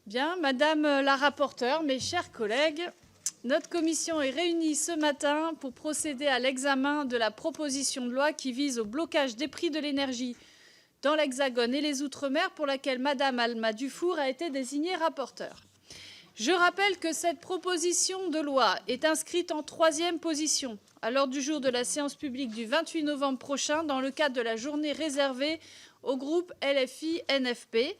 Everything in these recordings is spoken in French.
Bien, Madame la rapporteure, mes chers collègues, notre commission est réunie ce matin pour procéder à l'examen de la proposition de loi qui vise au blocage des prix de l'énergie dans l'Hexagone et les Outre-mer, pour laquelle Madame Alma Dufour a été désignée rapporteure. Je rappelle que cette proposition de loi est inscrite en 3e position à l'ordre du jour de la séance publique du 28 novembre prochain dans le cadre de la journée réservée au groupe LFI-NFP.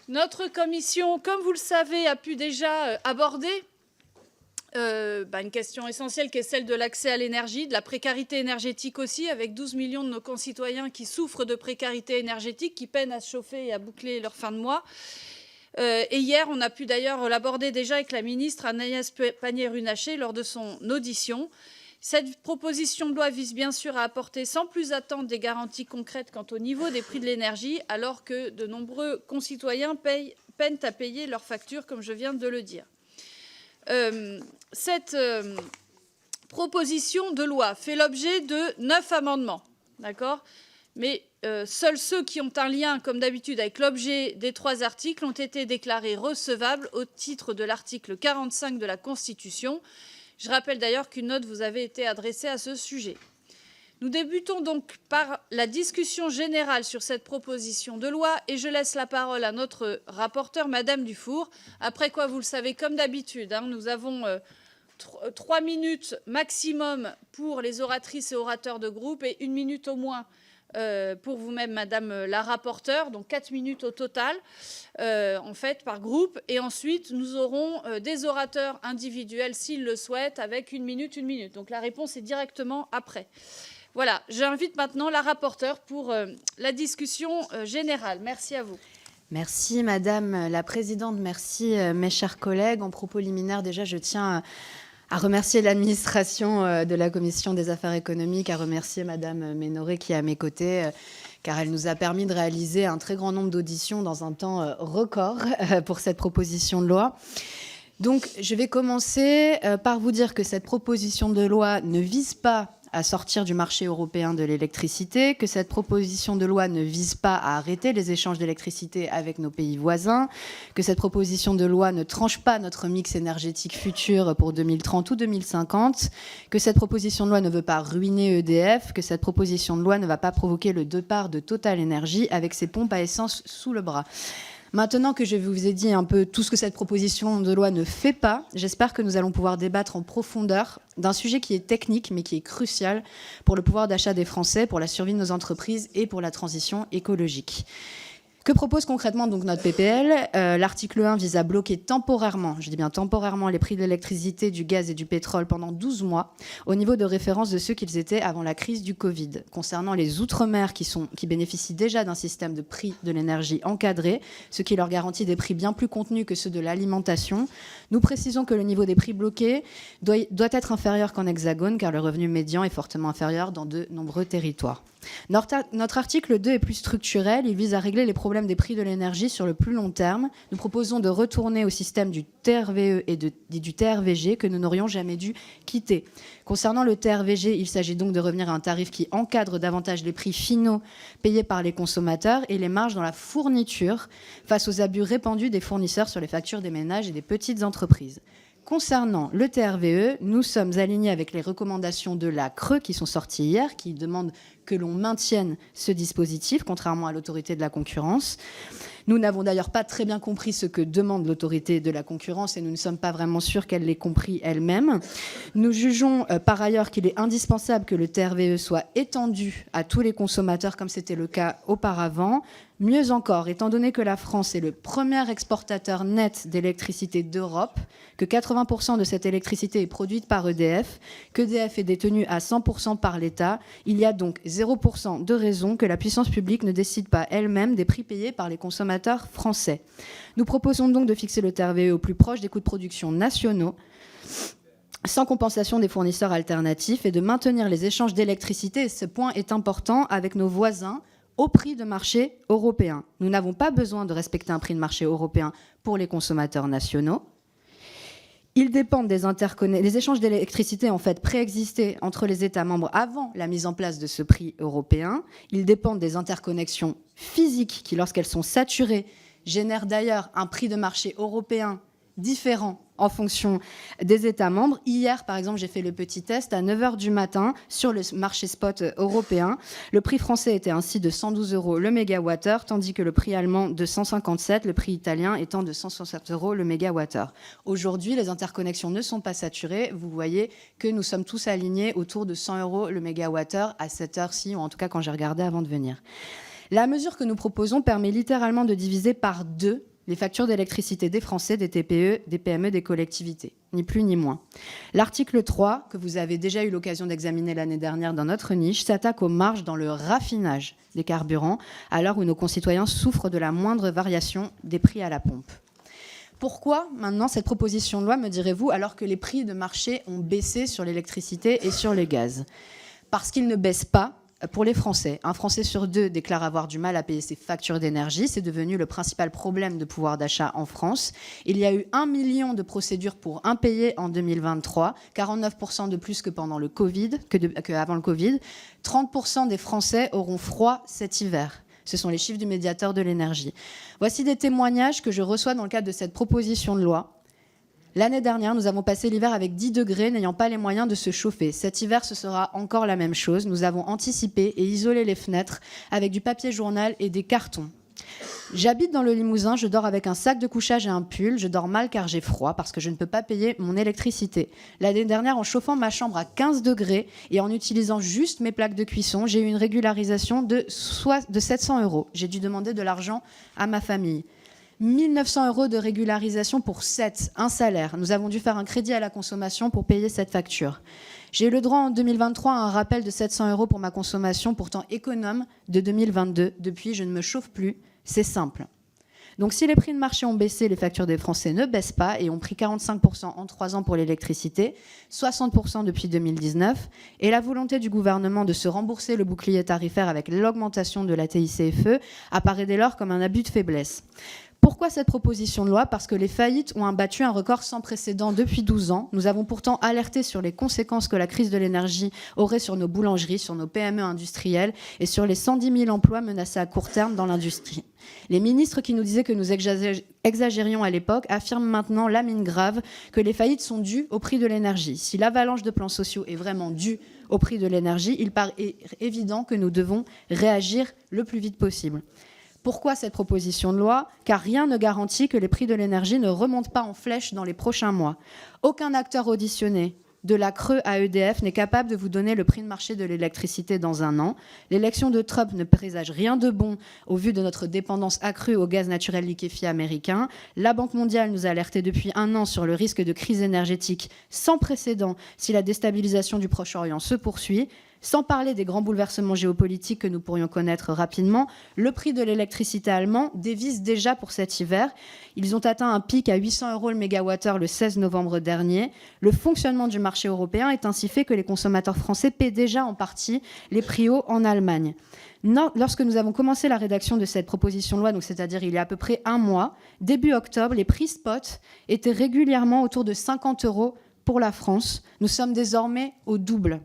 Notre commission, comme vous le savez, a pu déjà aborder une question essentielle qui est celle de l'accès à l'énergie, de la précarité énergétique aussi, avec 12 millions de nos concitoyens qui souffrent de précarité énergétique, qui peinent à se chauffer et à boucler leur fin de mois. Et hier, on a pu d'ailleurs l'aborder déjà avec la ministre Agnès Pannier-Runacher lors de son audition. Cette proposition de loi vise bien sûr à apporter sans plus attendre des garanties concrètes quant au niveau des prix de l'énergie, alors que de nombreux concitoyens peinent à payer leurs factures, comme je viens de le dire. Cette proposition de loi fait l'objet de 9 amendements, d'accord ? Mais seuls ceux qui ont un lien, comme d'habitude, avec l'objet des 3 articles ont été déclarés recevables au titre de l'article 45 de la Constitution. Je rappelle d'ailleurs qu'une note vous avait été adressée à ce sujet. Nous débutons donc par la discussion générale sur cette proposition de loi et je laisse la parole à notre rapporteure, Madame Dufour. Après quoi, vous le savez, comme d'habitude, nous avons 3 minutes maximum pour les oratrices et orateurs de groupe et 1 minute au moins pour vous-même, Madame la rapporteure, donc 4 minutes au total, en fait, par groupe. Et ensuite, nous aurons des orateurs individuels, s'ils le souhaitent, avec 1 minute, 1 minute. Donc la réponse est directement après. Voilà, j'invite maintenant la rapporteure pour la discussion générale. Merci à vous. Merci, Madame la Présidente. Merci, mes chers collègues. En propos liminaire, déjà, je tiens à remercier l'administration de la Commission des affaires économiques, à remercier Madame Ménoré qui est à mes côtés, car elle nous a permis de réaliser un très grand nombre d'auditions dans un temps record pour cette proposition de loi. Donc, je vais commencer par vous dire que cette proposition de loi ne vise pas à sortir du marché européen de l'électricité, que cette proposition de loi ne vise pas à arrêter les échanges d'électricité avec nos pays voisins, que cette proposition de loi ne tranche pas notre mix énergétique futur pour 2030 ou 2050, que cette proposition de loi ne veut pas ruiner EDF, que cette proposition de loi ne va pas provoquer le départ de Total Energy avec ses pompes à essence sous le bras. Maintenant que je vous ai dit un peu tout ce que cette proposition de loi ne fait pas, j'espère que nous allons pouvoir débattre en profondeur d'un sujet qui est technique mais qui est crucial pour le pouvoir d'achat des Français, pour la survie de nos entreprises et pour la transition écologique. Que propose concrètement donc notre PPL ? L'article 1 vise à bloquer temporairement, je dis bien temporairement, les prix de l'électricité, du gaz et du pétrole pendant 12 mois au niveau de référence de ceux qu'ils étaient avant la crise du Covid. Concernant les Outre-mer qui bénéficient déjà d'un système de prix de l'énergie encadré, ce qui leur garantit des prix bien plus contenus que ceux de l'alimentation, nous précisons que le niveau des prix bloqués doit être inférieur qu'en Hexagone, car le revenu médian est fortement inférieur dans de nombreux territoires. Notre article 2 est plus structurel, il vise à régler les problèmes des prix de l'énergie sur le plus long terme. Nous proposons de retourner au système du TRVE et du TRVG que nous n'aurions jamais dû quitter. Concernant le TRVG, il s'agit donc de revenir à un tarif qui encadre davantage les prix finaux payés par les consommateurs et les marges dans la fourniture face aux abus répandus des fournisseurs sur les factures des ménages et des petites entreprises. Concernant le TRVE, nous sommes alignés avec les recommandations de la CRE qui sont sorties hier, qui demandent que l'on maintienne ce dispositif, contrairement à l'autorité de la concurrence. Nous n'avons d'ailleurs pas très bien compris ce que demande l'autorité de la concurrence et nous ne sommes pas vraiment sûrs qu'elle l'ait compris elle-même. Nous jugeons par ailleurs qu'il est indispensable que le TRVE soit étendu à tous les consommateurs comme c'était le cas auparavant. Mieux encore, étant donné que la France est le premier exportateur net d'électricité d'Europe, que 80% de cette électricité est produite par EDF, qu'EDF est détenu à 100% par l'État, il y a donc 0% de raison que la puissance publique ne décide pas elle-même des prix payés par les consommateurs français. Nous proposons donc de fixer le TRVE au plus proche des coûts de production nationaux, sans compensation des fournisseurs alternatifs, et de maintenir les échanges d'électricité, et ce point est important, avec nos voisins, au prix de marché européen. Nous n'avons pas besoin de respecter un prix de marché européen pour les consommateurs nationaux. Ils dépendent des interconnexions. Les échanges d'électricité, en fait, préexistaient entre les États membres avant la mise en place de ce prix européen. Ils dépendent des interconnexions physiques qui, lorsqu'elles sont saturées, génère d'ailleurs un prix de marché européen différent en fonction des États membres. Hier, par exemple, j'ai fait le petit test à 9h du matin sur le marché spot européen. Le prix français était ainsi de 112 € le mégawattheure, tandis que le prix allemand de 157, le prix italien étant de 160 € le mégawattheure. Aujourd'hui, les interconnexions ne sont pas saturées. Vous voyez que nous sommes tous alignés autour de 100 € le mégawattheure à cette heure-ci, ou en tout cas quand j'ai regardé avant de venir. La mesure que nous proposons permet littéralement de diviser par 2 les factures d'électricité des Français, des TPE, des PME, des collectivités, ni plus ni moins. L'article 3, que vous avez déjà eu l'occasion d'examiner l'année dernière dans notre niche, s'attaque aux marges dans le raffinage des carburants, à l'heure où nos concitoyens souffrent de la moindre variation des prix à la pompe. Pourquoi maintenant cette proposition de loi, me direz-vous, alors que les prix de marché ont baissé sur l'électricité et sur les gaz? Parce qu'ils ne baissent pas pour les Français. Un Français sur 2 déclare avoir du mal à payer ses factures d'énergie. C'est devenu le principal problème de pouvoir d'achat en France. Il y a eu 1 million de procédures pour impayés en 2023, 49% de plus que pendant le Covid, qu'avant le Covid. 30% des Français auront froid cet hiver. Ce sont les chiffres du médiateur de l'énergie. Voici des témoignages que je reçois dans le cadre de cette proposition de loi. L'année dernière, nous avons passé l'hiver avec 10 degrés, n'ayant pas les moyens de se chauffer. Cet hiver, ce sera encore la même chose. Nous avons anticipé et isolé les fenêtres avec du papier journal et des cartons. J'habite dans le Limousin, je dors avec un sac de couchage et un pull. Je dors mal car j'ai froid, parce que je ne peux pas payer mon électricité. L'année dernière, en chauffant ma chambre à 15 degrés et en utilisant juste mes plaques de cuisson, j'ai eu une régularisation de 700 €. J'ai dû demander de l'argent à ma famille. 1 900 € de régularisation pour un salaire. Nous avons dû faire un crédit à la consommation pour payer cette facture. J'ai eu le droit en 2023 à un rappel de 700 € pour ma consommation, pourtant économe, de 2022. Depuis, je ne me chauffe plus. C'est simple. Donc si les prix de marché ont baissé, les factures des Français ne baissent pas et ont pris 45% en 3 ans pour l'électricité, 60% depuis 2019, et la volonté du gouvernement de se rembourser le bouclier tarifaire avec l'augmentation de la TICFE apparaît dès lors comme un abus de faiblesse. Pourquoi cette proposition de loi? Parce que les faillites ont battu un record sans précédent depuis 12 ans. Nous avons pourtant alerté sur les conséquences que la crise de l'énergie aurait sur nos boulangeries, sur nos PME industrielles et sur les 110 000 emplois menacés à court terme dans l'industrie. Les ministres qui nous disaient que nous exagérions à l'époque affirment maintenant la mine grave que les faillites sont dues au prix de l'énergie. Si l'avalanche de plans sociaux est vraiment due au prix de l'énergie, il paraît évident que nous devons réagir le plus vite possible. Pourquoi cette proposition de loi? Car rien ne garantit que les prix de l'énergie ne remontent pas en flèche dans les prochains mois. Aucun acteur auditionné, de la Creux à EDF, n'est capable de vous donner le prix de marché de l'électricité dans un an. L'élection de Trump ne présage rien de bon au vu de notre dépendance accrue au gaz naturel liquéfié américain. La Banque mondiale nous a alerté depuis 1 an sur le risque de crise énergétique sans précédent si la déstabilisation du Proche-Orient se poursuit. Sans parler des grands bouleversements géopolitiques que nous pourrions connaître rapidement, le prix de l'électricité allemand dévisse déjà pour cet hiver. Ils ont atteint un pic à 800 € le mégawattheure le 16 novembre dernier. Le fonctionnement du marché européen est ainsi fait que les consommateurs français paient déjà en partie les prix hauts en Allemagne. Lorsque nous avons commencé la rédaction de cette proposition de loi, donc c'est-à-dire il y a à peu près 1 mois, début octobre, les prix spot étaient régulièrement autour de 50 € pour la France. Nous sommes désormais au double.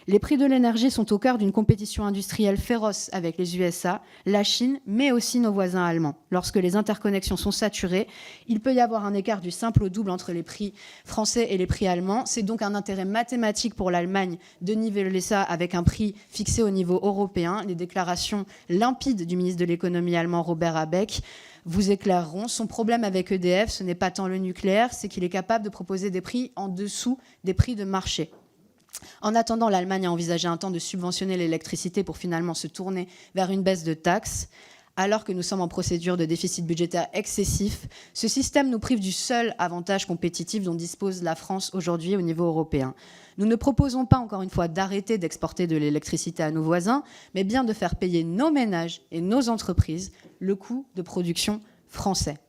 Les prix de l'énergie sont au cœur d'une compétition industrielle féroce avec les USA, la Chine, mais aussi nos voisins allemands. Lorsque les interconnexions sont saturées, il peut y avoir un écart du simple au double entre les prix français et les prix allemands. C'est donc un intérêt mathématique pour l'Allemagne de niveler ça avec un prix fixé au niveau européen. Les déclarations limpides du ministre de l'économie allemand Robert Habeck vous éclaireront. Son problème avec EDF, ce n'est pas tant le nucléaire, c'est qu'il est capable de proposer des prix en dessous des prix de marché. En attendant, l'Allemagne a envisagé un temps de subventionner l'électricité pour finalement se tourner vers une baisse de taxes. Alors que nous sommes en procédure de déficit budgétaire excessif, ce système nous prive du seul avantage compétitif dont dispose la France aujourd'hui au niveau européen. Nous ne proposons pas, encore une fois, d'arrêter d'exporter de l'électricité à nos voisins, mais bien de faire payer nos ménages et nos entreprises le coût de production français.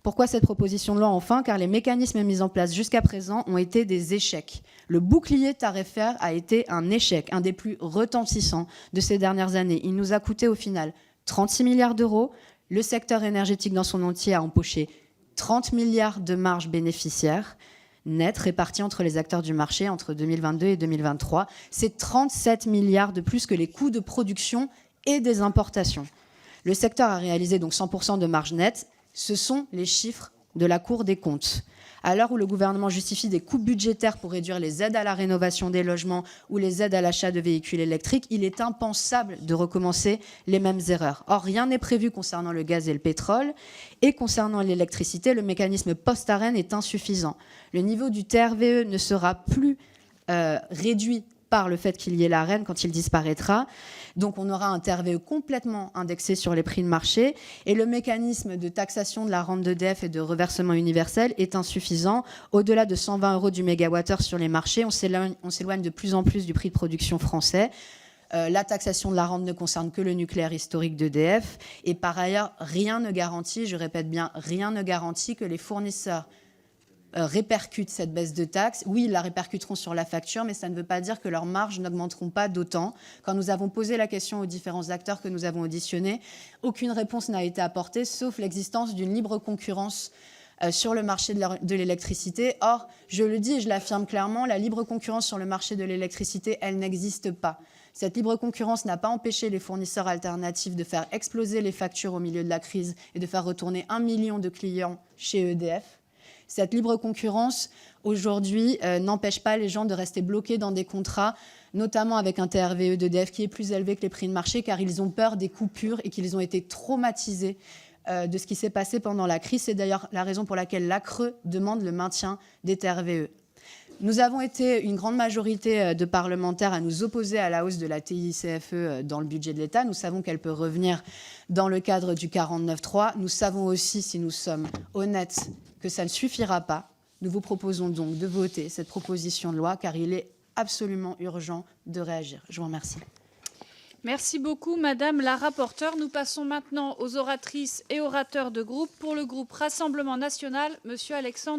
Pourquoi cette proposition de loi enfin? Car les mécanismes mis en place jusqu'à présent ont été des échecs. Le bouclier tarifaire a été un échec, un des plus retentissants de ces dernières années. Il nous a coûté au final 36 milliards d'euros. Le secteur énergétique dans son entier a empoché 30 milliards de marge bénéficiaire nette répartie entre les acteurs du marché entre 2022 et 2023. C'est 37 milliards de plus que les coûts de production et des importations. Le secteur a réalisé donc 100% de marge nette. Ce sont les chiffres de la Cour des comptes. À l'heure où le gouvernement justifie des coupes budgétaires pour réduire les aides à la rénovation des logements ou les aides à l'achat de véhicules électriques, il est impensable de recommencer les mêmes erreurs. Or, rien n'est prévu concernant le gaz et le pétrole. Et concernant l'électricité, le mécanisme post-ARENH est insuffisant. Le niveau du TRVE ne sera plus réduit par le fait qu'il y ait l'ARENH quand il disparaîtra. Donc on aura un TRVE complètement indexé sur les prix de marché et le mécanisme de taxation de la rente d'EDF et de reversement universel est insuffisant. Au-delà de 120 € du mégawattheure sur les marchés, on s'éloigne de plus en plus du prix de production français. La taxation de la rente ne concerne que le nucléaire historique d'EDF. Et par ailleurs, rien ne garantit, je répète bien, rien ne garantit que les fournisseurs répercutent cette baisse de taxes. Oui, ils la répercuteront sur la facture, mais ça ne veut pas dire que leurs marges n'augmenteront pas d'autant. Quand nous avons posé la question aux différents acteurs que nous avons auditionnés, aucune réponse n'a été apportée, sauf l'existence d'une libre concurrence sur le marché de l'électricité. Or, je le dis et je l'affirme clairement, la libre concurrence sur le marché de l'électricité, elle n'existe pas. Cette libre concurrence n'a pas empêché les fournisseurs alternatifs de faire exploser les factures au milieu de la crise et de faire retourner 1 million de clients chez EDF. Cette libre concurrence, aujourd'hui, n'empêche pas les gens de rester bloqués dans des contrats, notamment avec un TRVE d'EDF qui est plus élevé que les prix de marché, car ils ont peur des coupures et qu'ils ont été traumatisés de ce qui s'est passé pendant la crise. C'est d'ailleurs la raison pour laquelle l'ACRE demande le maintien des TRVE. Nous avons été une grande majorité de parlementaires à nous opposer à la hausse de la TICFE dans le budget de l'État. Nous savons qu'elle peut revenir dans le cadre du 49.3. Nous savons aussi, si nous sommes honnêtes, que ça ne suffira pas. Nous vous proposons donc de voter cette proposition de loi car il est absolument urgent de réagir. Je vous remercie. Merci beaucoup, Madame la rapporteure. Nous passons maintenant aux oratrices et orateurs de groupe. Pour le groupe Rassemblement national, Monsieur Alexandre